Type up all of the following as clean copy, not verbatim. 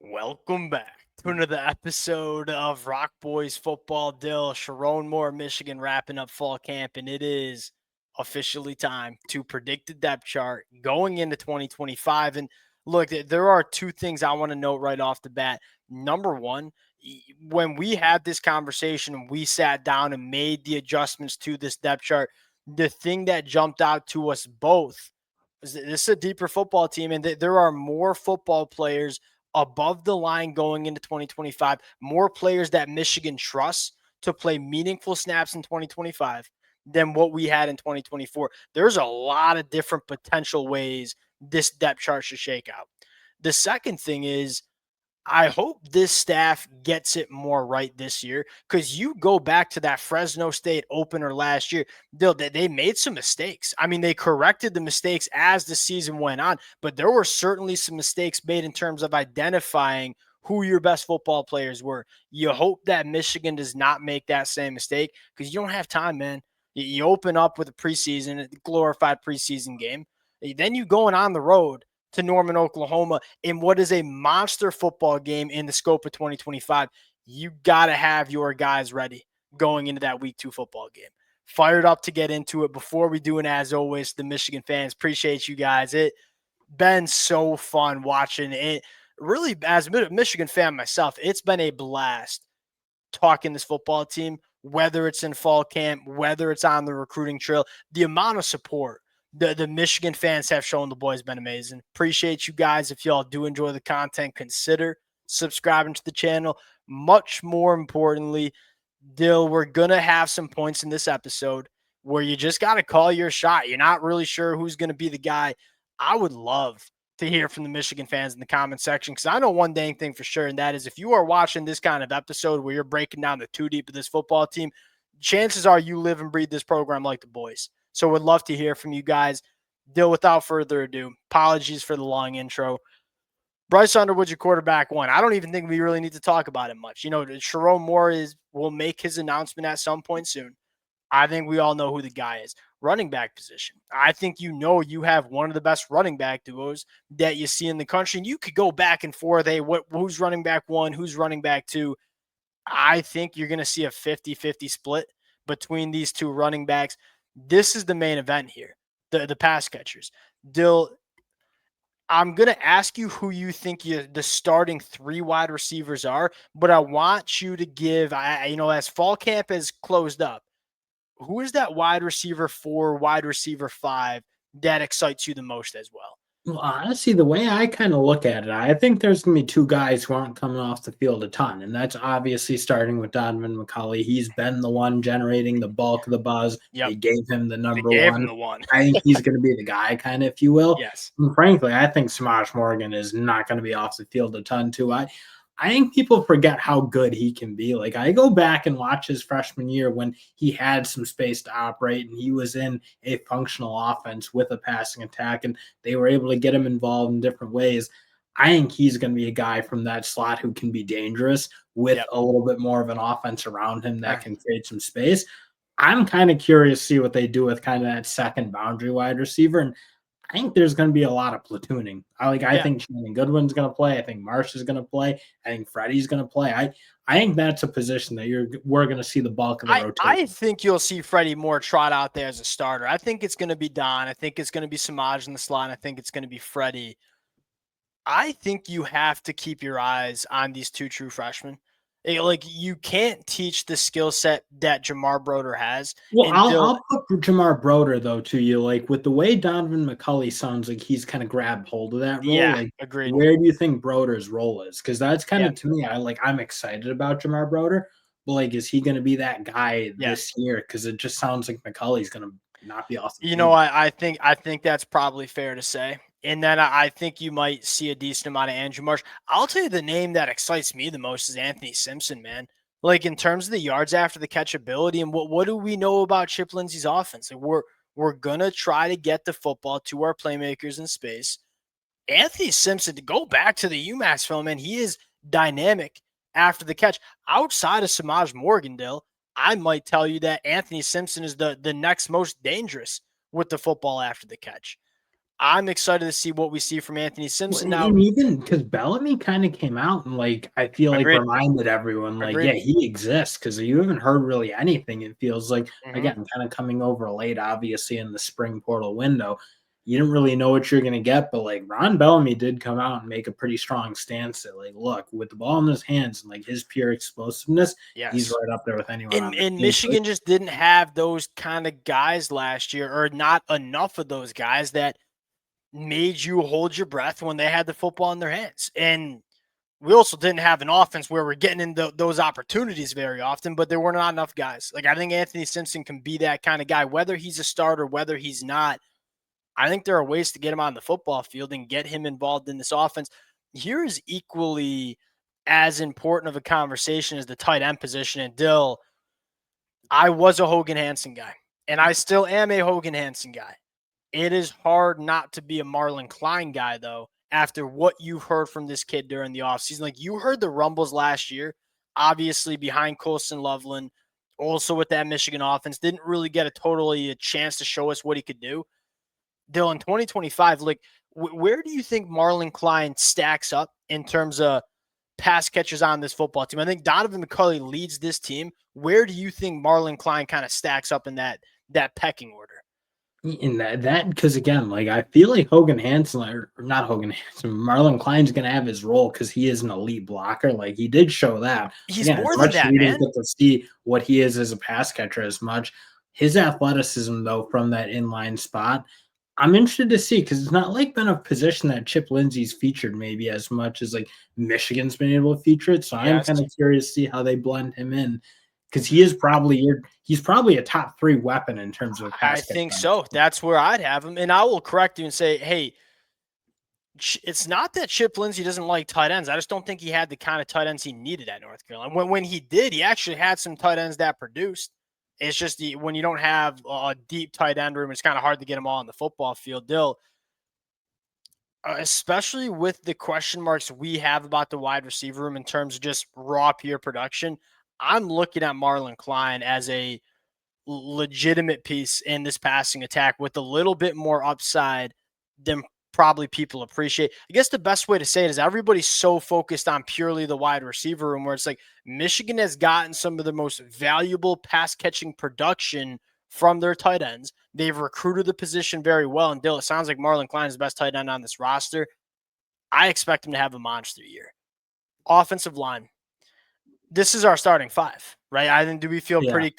Welcome back to another episode of Rock Boys Football Dill. Sherrone Moore, Michigan, wrapping up fall camp, and it is officially time to predict the depth chart going into 2025. And look, there are two things I want to note right off the bat. Number one, when we had this conversation, we sat down and made the adjustments to this depth chart. The thing that jumped out to us both is that this is a deeper football team, and there are more football players above the line going into 2025, more players that Michigan trusts to play meaningful snaps in 2025 than what we had in 2024. There's a lot of different potential ways this depth chart should shake out. The second thing is I hope this staff gets it more right this year, because you go back to that Fresno State opener last year, they made some mistakes. I mean, they corrected the mistakes as the season went on, but there were certainly some mistakes made in terms of identifying who your best football players were. You hope that Michigan does not make that same mistake, because you don't have time, man. You open up with a preseason, a glorified preseason game. Then you going on the road to Norman, Oklahoma, in what is a monster football game in the scope of 2025. You got to have your guys ready going into that week 2 football game. Fired up to get into it. Before we do, and as always, the Michigan fans, appreciate you guys. It been so fun watching it. Really, as a Michigan fan myself, it's been a blast talking this football team, whether it's in fall camp, whether it's on the recruiting trail. The amount of support the Michigan fans have shown the boys been amazing. Appreciate you guys. If y'all do enjoy the content, consider subscribing to the channel. Much more importantly, Dill, we're going to have some points in this episode where you just got to call your shot. You're not really sure who's going to be the guy. I would love to hear from the Michigan fans in the comment section, because I know one dang thing for sure, and that is if you are watching this kind of episode where you're breaking down the too deep of this football team, chances are you live and breathe this program like the boys. So would love to hear from you guys. Dill, without further ado, apologies for the long intro. Bryce Underwood's your quarterback one. I don't even think we really need to talk about it much. You know, Sherrone Moore will make his announcement at some point soon. I think we all know who the guy is. Running back position. I think you have one of the best running back duos that you see in the country. And you could go back and forth. Hey, who's running back one? Who's running back two? I think you're going to see a 50-50 split between these two running backs. This is the main event here, the pass catchers. Dill, I'm going to ask you who you think the starting 3 wide receivers are, but I want you to give, as fall camp has closed up, who is that wide receiver 4, wide receiver 5 that excites you the most as well? Well, honestly, the way I kind of look at it, I think there's going to be 2 guys who aren't coming off the field a ton, and that's obviously starting with Donovan McCulley. He's been the one generating the bulk of the buzz. Yep. They gave him the They number gave one. him the one. I think he's going to be the guy, kind of, if you will. Yes. And frankly, I think Samaj Morgan is not going to be off the field a ton, too. I think people forget how good he can be. Like, I go back and watch his freshman year when he had some space to operate and he was in a functional offense with a passing attack, and they were able to get him involved in different ways. I think he's going to be a guy from that slot who can be dangerous with a little bit more of an offense around him that can create some space. I'm kind of curious to see what they do with kind of that second boundary wide receiver. And I think there's going to be a lot of platooning. I think Shannon Goodwin's going to play. I think Marsh is going to play. I think Freddie's going to play. I think that's a position that we're going to see the bulk of the rotation. I think you'll see Freddie Moore trot out there as a starter. I think it's going to be Don. I think it's going to be Samaj in the slot. I think it's going to be Freddie. I think you have to keep your eyes on these 2 true freshmen. You can't teach the skill set that Jamar Broder has. Well, I'll put Jamar Broder, though, to you. Like, with the way Donovan McCulley sounds like he's kind of grabbed hold of that role. Yeah, like, agreed. Where do you think Broder's role is? Because that's kind of, to me, I'm excited about Jamar Broder. But, is he going to be that guy this year? Because it just sounds like McCulley's going to not be awesome. I think that's probably fair to say. And then I think you might see a decent amount of Andrew Marsh. I'll tell you the name that excites me the most is Anthony Simpson, man. Like, in terms of the yards after the catch ability, and what do we know about Chip Lindsey's offense? Like, we're going to try to get the football to our playmakers in space. Anthony Simpson, to go back to the UMass film, man, he is dynamic after the catch. Outside of Samaj Morgandale, I might tell you that Anthony Simpson is the next most dangerous with the football after the catch. I'm excited to see what we see from Anthony Well, Simpson now. and even because Bellamy kind of came out and I feel like Agreed. reminded everyone Agreed. yeah, he exists because you haven't heard really anything. It feels like Mhm. again kind of coming over late, obviously in the spring portal window. You didn't really know what you're gonna get, but Ron Bellamy did come out and make a pretty strong stance that look, with the ball in his hands and his pure explosiveness, he's Yes. right up there with anyone And on the and team. So Michigan just didn't have those kind of guys last year, or not enough of those guys that made you hold your breath when they had the football in their hands. And we also didn't have an offense where we're getting into those opportunities very often, but there were not enough guys. I think Anthony Simpson can be that kind of guy, whether he's a starter, whether he's not. I think there are ways to get him on the football field and get him involved in this offense. Here is equally as important of a conversation as the tight end position. And Dill, I was a Hogan Hansen guy, and I still am a Hogan Hansen guy. It is hard not to be a Marlon Klein guy, though, after what you've heard from this kid during the offseason. You heard the rumbles last year, obviously behind Colson Loveland, also with that Michigan offense. Didn't really get a chance to show us what he could do. Dylan, 2025, where do you think Marlon Klein stacks up in terms of pass catchers on this football team? I think Donovan McCulley leads this team. Where do you think Marlon Klein kind of stacks up in that pecking order? in that because again, I feel like Hogan Hansen or not Hogan Hansen, Marlon Klein's gonna have his role because he is an elite blocker. He did show that. He's Again, as more than much as that, we didn't man. get to see what he is as a pass catcher as much, his athleticism though from that inline spot, I'm interested to see because it's not been a position that Chip Lindsey's featured maybe as much as Michigan's been able to feature it. So I'm Yes. kind of curious to see how they blend him in because he's probably a top 3 weapon in terms of a I pass catcher think on this so. team. That's where I'd have him. And I will correct you and say, hey, it's not that Chip Lindsey doesn't like tight ends. I just don't think he had the kind of tight ends he needed at North Carolina. When he did, he actually had some tight ends that produced. It's just when you don't have a deep tight end room, it's kind of hard to get them all on the football field. Dill, especially with the question marks we have about the wide receiver room in terms of just raw pure production, I'm looking at Marlon Klein as a legitimate piece in this passing attack with a little bit more upside than probably people appreciate. I guess the best way to say it is everybody's so focused on purely the wide receiver room where it's Michigan has gotten some of the most valuable pass catching production from their tight ends. They've recruited the position very well. And Dill, it sounds like Marlon Klein is the best tight end on this roster. I expect him to have a monster year. Offensive line. This is our starting five, right? I think, do we feel Yeah. pretty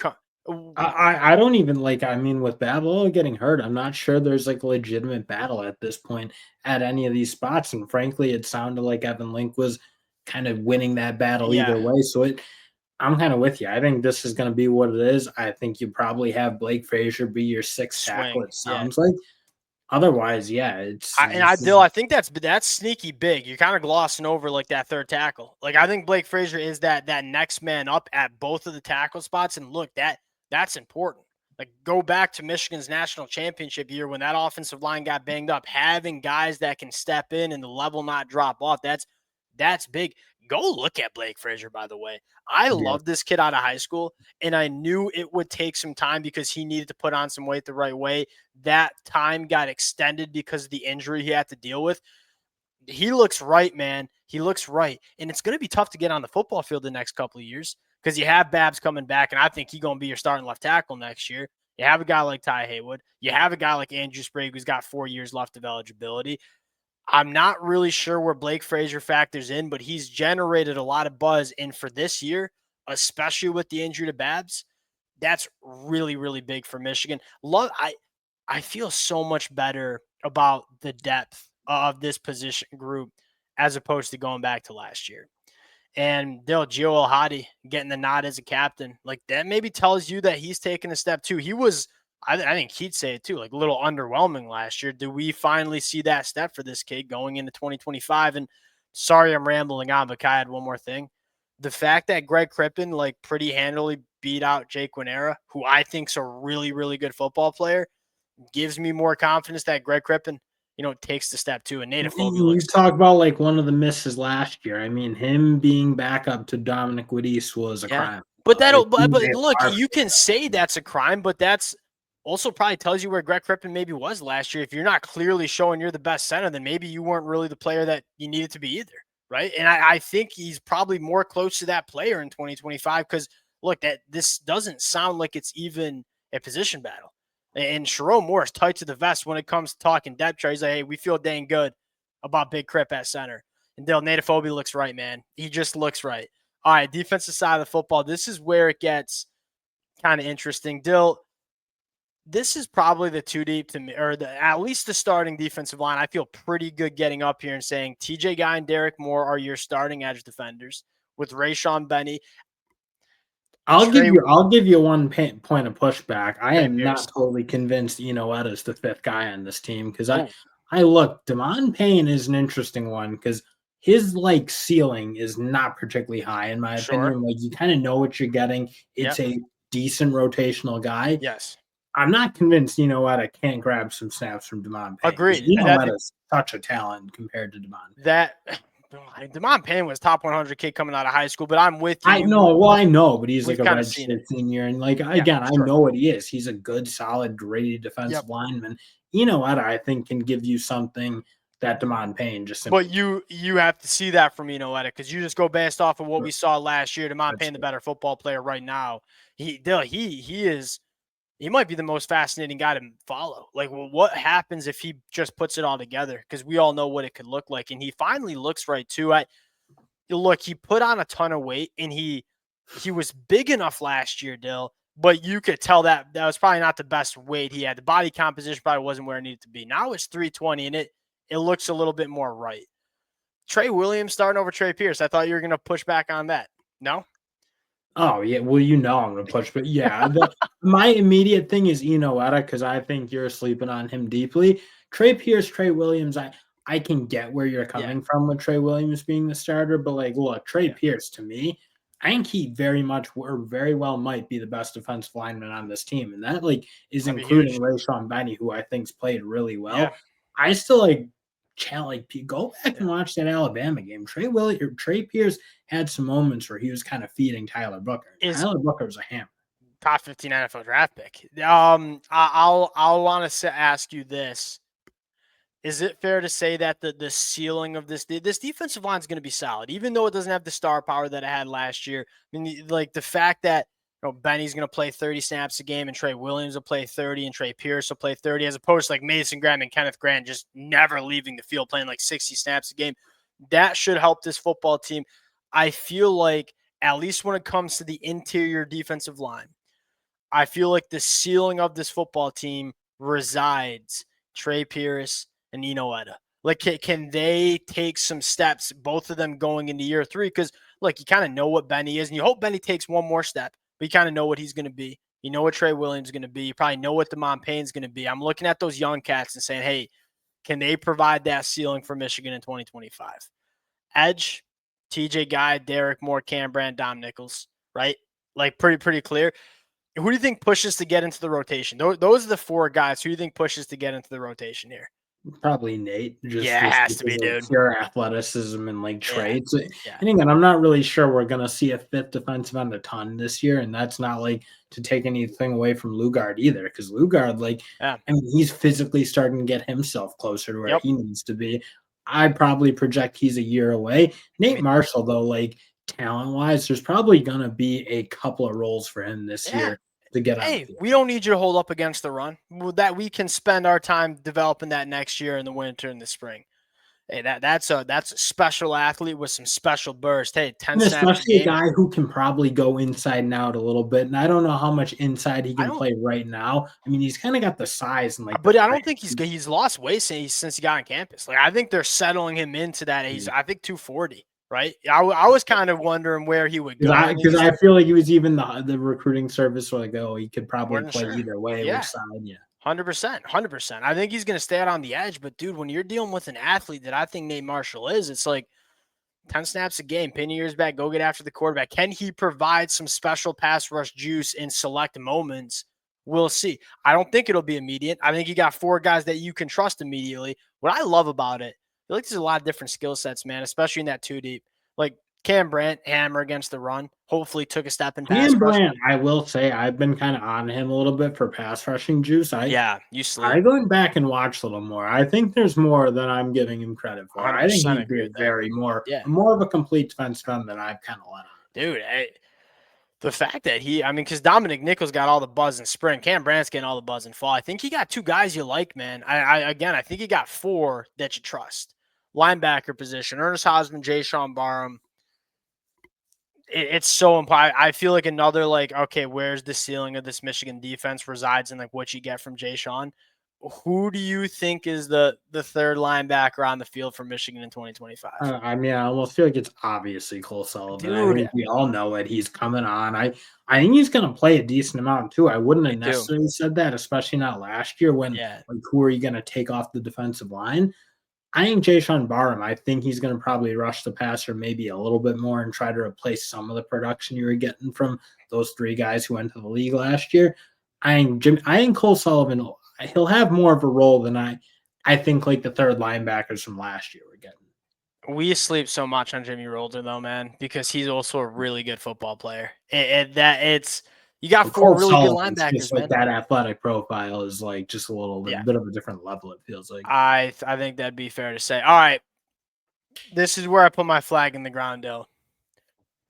I don't even I mean, with Babel getting hurt, I'm not sure there's a legitimate battle at this point at any of these spots. And frankly, it sounded like Evan Link was kind of winning that battle yeah, either way. So I'm kind of with you. I think this is going to be what it is. I think you probably have Blake Frazier be your sixth tackle. swing. It Yeah. sounds like. Otherwise, yeah, Dill, I think that's sneaky big. You're kind of glossing over that third tackle. I think Blake Frazier is that next man up at both of the tackle spots. And look, that's important. Go back to Michigan's national championship year when that offensive line got banged up. Having guys that can step in and the level not drop off. That's big. Go look at Blake Frazier, by the way. I yeah, love this kid out of high school, and I knew it would take some time because he needed to put on some weight the right way. That time got extended because of the injury he had to deal with. He looks right, man. He looks right. And it's going to be tough to get on the football field the next couple of years because you have Babs coming back, and I think he's going to be your starting left tackle next year. You have a guy like Ty Haywood. You have a guy like Andrew Sprague who's got 4 years left of eligibility. I'm not really sure where Blake Frazier factors in, but he's generated a lot of buzz. And for this year, especially with the injury to Babs, that's really, really big for Michigan. I feel so much better about the depth of this position group as opposed to going back to last year. And Gio Hadi getting the nod as a captain, that maybe tells you that he's taken a step too. He was, I think he'd say it too, a little underwhelming last year. Do we finally see that step for this kid going into 2025? And sorry, I'm rambling on, but Kai had one more thing. The fact that Greg Crippen pretty handily beat out Jake Winera, who I think's a really, really good football player, gives me more confidence that Greg Crippen, takes the step too. And Native Phobia you looks talk about one of the misses last year. I mean, him being back up to Dominic Woodise was a yeah. crime. But It but seems they look, are you figuring can that out. say that's a crime, but that's also probably tells you where Greg Crippen maybe was last year. If you're not clearly showing you're the best center, then maybe you weren't really the player that you needed to be either, right? And I think he's probably more close to that player in 2025 because, look, that this doesn't sound like it's even a position battle. And Sherrone Moore is tight to the vest when it comes to talking depth chart. He's like, hey, we feel dang good about Big Crip at center. And Dale Natophobia looks right, man. He just looks right. All right, defensive side of the football. This is where it gets kind of interesting. Dill, this is probably the two deep to me, or at least the starting defensive line. I feel pretty good getting up here and saying TJ Guy and Derek Moore are your starting edge defenders with Rayshon Benny. I'll Trey give you one point of pushback. I am Pierce. not totally convinced Enoetta is the fifth guy on this team because Oh, I look, Damon Payne is an interesting one because his like ceiling is not particularly high in my sure. opinion. Like you kind of know what you're getting. It's Yep. a decent rotational guy. Yes. I'm not convinced Enoetta can't grab some snaps from Damon Payne because Agreed. Enoetta is such a talent compared to Damon Payne. That Demond Payne was top 100 kid coming out of high school, but I'm with I you. know, well, I know, but he's like We've a kind of seen it. redshirt senior, and like Yeah, again, I sure. know what he is. He's a good, solid, graded Yep. defensive lineman. I think can give you something that Damon Payne just simply. But you have to see that from Enoetta because you just go based off of what we saw last year. Demond That's Payne, the better football player right now. He might be the most fascinating guy to follow. Like, well, what happens if he just puts it all together? Because we all know what it could look like, and he finally looks right too. He put on a ton of weight, and he was big enough last year, Dill. But you could tell that was probably not the best weight he had. The body composition probably wasn't where it needed to be. Now it's 320, and it looks a little bit more right. Trey Williams starting over Trey Pierce. I thought you were going to push back on that. No? Oh yeah, well I'm gonna push, but yeah, my immediate thing is Enoetta because I think you're sleeping on him deeply. Trey Pierce, Trey Williams, I can get where you're Yeah. coming from with Trey Williams being the starter, but like, look, Trey Yeah. Pierce to me, I think he very much or very well might be the best defensive lineman on this team, and that like is That'd be including huge. Rayshon Benny, who I think's played really Yeah. well. I still like challenge. Go back Yeah. and watch that Alabama game. Trey Pierce had some moments where he was kind of feeding Tyler Booker. Is Tyler Booker was a hammer. top 15 NFL draft pick. I'll want to ask you this. Is it fair to say that the ceiling of this defensive line is going to be solid, even though it doesn't have the star power that it had last year? I mean, like the fact that Benny's going to play 30 snaps a game and Trey Williams will play 30 and Trey Pierce will play 30, as opposed to like Mason Graham and Kenneth Grant just never leaving the field playing like 60 snaps a game. That should help this football team. I feel like, at least when it comes to the interior defensive line, I feel like the ceiling of this football team resides Trey Pierce and Enoetta. Like, can they take some steps, both of them going into year three? Because, look, you kind of know what Benny is, and you hope Benny takes one more step, but you kind of know what he's going to be. You know what Trey Williams is going to be. You probably know what Damon Payne's going to be. I'm looking at those young cats and saying, hey, can they provide that ceiling for Michigan in 2025? Edge, TJ Guy, Derek Moore, Cam Brand, Dom Nichols, right? Like, pretty clear. Who do you think pushes to get into the rotation? Those are the four guys. Who do you think pushes to get into the rotation here? Probably Nate, Yeah, it has to be, because of dude. pure athleticism and like Yeah, traits. yeah. And again, I'm not really sure we're gonna see a fifth defensive end a ton this year, and that's not like to take anything away from Lugard either, because Lugard, like, Yeah. I mean, he's physically starting to get himself closer to where Yep. he needs to be. I probably project he's a year away. Nate Marshall, though, like talent wise, there's probably gonna be a couple of roles for him this Yeah. year to get on the Hey, field. we don't need you to hold up against the run. That we can spend our time developing that next year in the winter and the spring. Hey, that's a special athlete with some special burst. Hey, 10 And snaps a especially a game. guy who can probably go inside and out a little bit, and I don't know how much inside he I can don't, play right now. I mean, he's kinda got the size and, like, the but I frame. don't think he's lost weight since he got on campus. Like, I think they're settling him into that. I think 240. Right. I was kind of wondering where he would go. I think Because he's I feel like he was even the recruiting service were like, "Oh, he could probably more than play sure. either way, which Yeah. side." Yeah. 100%. 100%. I think he's going to stay out on the edge. But, dude, when you're dealing with an athlete that I think Nate Marshall is, it's like 10 snaps a game, pin your ears back, go get after the quarterback. Can he provide some special pass rush juice in select moments? We'll see. I don't think it'll be immediate. I think you got four guys that you can trust immediately. What I love about it, I feel like there's a lot of different skill sets, man, especially in that two deep. Like, Cam Brandt, hammer against the run. Hopefully took a step in pass Ian rush. Brandt, I will say, I've been kind of on him a little bit for pass rushing juice. Yeah, you I sleep. going back and watch a little more. I think there's more than I'm giving him credit for. I think 100% he'd agree be a with that. very Yeah. more of a complete defensive end than I've kind of let on. Dude, the fact that because Dominic Nichols got all the buzz in spring, Cam Brandt's getting all the buzz in fall. I think he got 2 guys you like, man. I think he got 4 that you trust. Linebacker position, Ernest Hausman, Jay Sean Barham. It's so important. I feel like another okay, where's the ceiling of this Michigan defense resides in what you get from Jay Sean. Who do you think is the third linebacker on the field for Michigan in 2025? I mean, I almost feel like it's obviously Cole Sullivan. I Dude, think we all know it. He's coming on. I think he's going to play a decent amount too. I wouldn't me have too. necessarily said that, especially not last year when Yeah. who are you going to take off the defensive line? I think Jayshon Barham, I think he's going to probably rush the passer maybe a little bit more and try to replace some of the production you were getting from those 3 guys who went to the league last year. I think Cole Sullivan, he'll have more of a role than I think like the third linebackers from last year were getting. We sleep so much on Jimmy Rolder though, man, because he's also a really good football player. You got But 4 Cole really good Sullivan's linebackers, just like man. that athletic profile is like just a little Yeah, bit of a different level, it feels like. I think that'd be fair to say. All right, this is where I put my flag in the ground, Dill.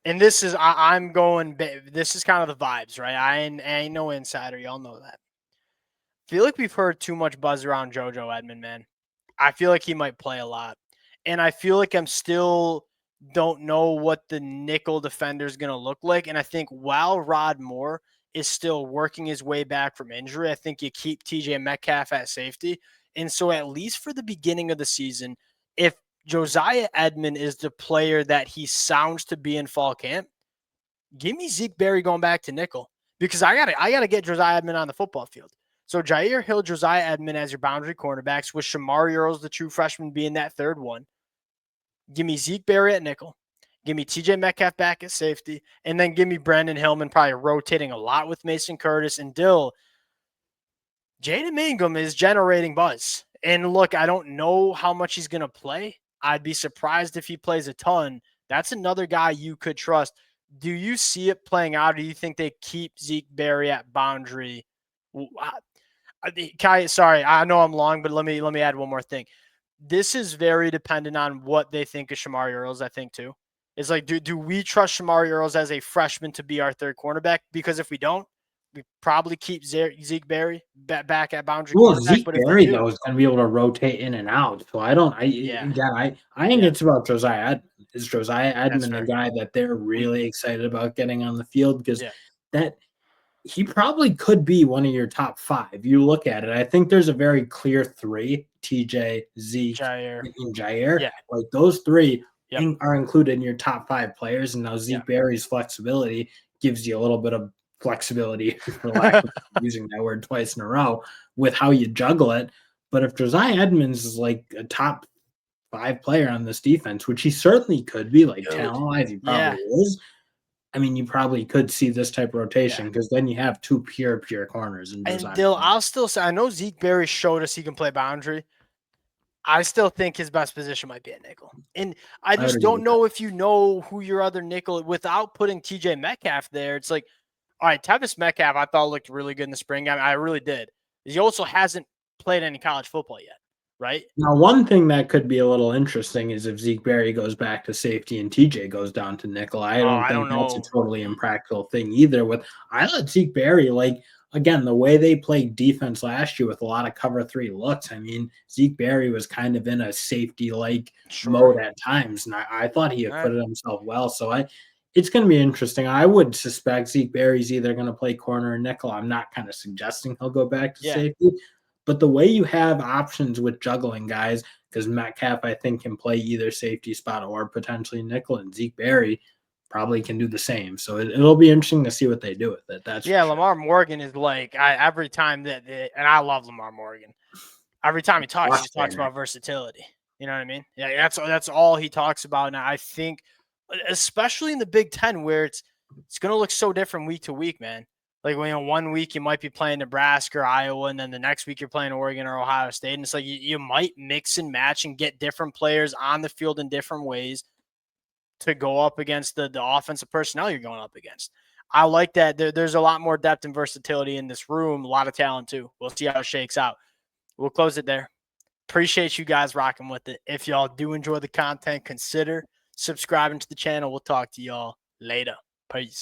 And this is I'm going. This is kind of the vibes, right? I ain't no insider. Y'all know that. Feel like we've heard too much buzz around JoJo Edmond, man. I feel like he might play a lot. And I feel like I'm still don't know what the nickel defender is going to look like. And I think while Rod Moore is still working his way back from injury, I think you keep TJ Metcalf at safety. And so at least for the beginning of the season, if Josiah Edmond is the player that he sounds to be in fall camp, give me Zeke Berry going back to nickel because I gotta get Josiah Edmond on the football field. So Jair Hill, Josiah Edmond as your boundary cornerbacks, with Shamari Earls, the true freshman, being that third one. Give me Zeke Berry at nickel. Give me TJ Metcalf back at safety. And then give me Brandon Hillman probably rotating a lot with Mason Curtis and Dill. Jaden Mangum is generating buzz. And look, I don't know how much he's going to play. I'd be surprised if he plays a ton. That's another guy you could trust. Do you see it playing out? Or do you think they keep Zeke Berry at boundary? Kai, sorry, I know I'm long, but let me add one more thing. This is very dependent on what they think of Shamari Earls, I think, too. It's like, do we trust Shamari Earls as a freshman to be our third cornerback? Because if we don't, we probably keep Zeke Berry back at boundary Well, cornerback. Zeke But if they Berry though do, is going to be able to rotate in and out. So I don't. yeah, I think yeah, it's about Josiah Edmond. Is Josiah that's Edmond a fair. guy that they're really excited about getting on the field because Yeah, that he probably could be one of your top 5. You look at it. I think there's a very clear 3: TJ, Zeke, Jair. and Jair. Yeah, Like those 3 yep, are included in your top 5 players. And now yeah. Zeke Berry's flexibility gives you a little bit of flexibility, for lack of using that word twice in a row, with how you juggle it. But if Josiah Edmonds is like a top 5 player on this defense, which he certainly could be, like Dude. talent wise, he probably Yeah, is. I mean, you probably could see this type of yeah. rotation because then you have 2 pure corners in And Josiah. Dill, I'll still say I know Zeke Berry showed us he can play boundary. I still think his best position might be at nickel. And I I would just agree don't with that. know if you know who your other nickel without putting TJ Metcalf there. It's like, all right, Tevis Metcalf, I thought looked really good in the spring. I really did. He also hasn't played any college football yet, right? Now, one thing that could be a little interesting is if Zeke Berry goes back to safety and TJ goes down to nickel. I Oh, don't I think don't that's a know. totally impractical thing either. With I let Zeke Berry again the way they played defense last year with a lot of cover 3 looks. I mean, Zeke Berry was kind of in a safety Sure. mode at times, and I thought he All right. acquitted himself well. So it's going to be interesting. I would suspect Zeke Berry's either going to play corner or nickel. I'm not kind of suggesting he'll go back to Yeah. safety. But the way you have options with juggling guys, because Metcalf, I think, can play either safety spot or potentially nickel, and Zeke Berry probably can do the same. So it'll be interesting to see what they do with it. That's for Yeah, sure. Lamar Morgan is like every time and I love Lamar Morgan. Every time he talks, he just talks Frustrating. about versatility. You know what I mean? Yeah, that's all he talks about. And I think, especially in the Big Ten, where it's going to look so different week to week, man. Like when 1 week you might be playing Nebraska or Iowa, and then the next week you're playing Oregon or Ohio State, and it's like you might mix and match and get different players on the field in different ways. to go up against the offensive personnel you're going up against. I like that. There's a lot more depth and versatility in this room, a lot of talent too. We'll see how it shakes out. We'll close it there. Appreciate you guys rocking with it. If y'all do enjoy the content, consider subscribing to the channel. We'll talk to y'all later. Peace.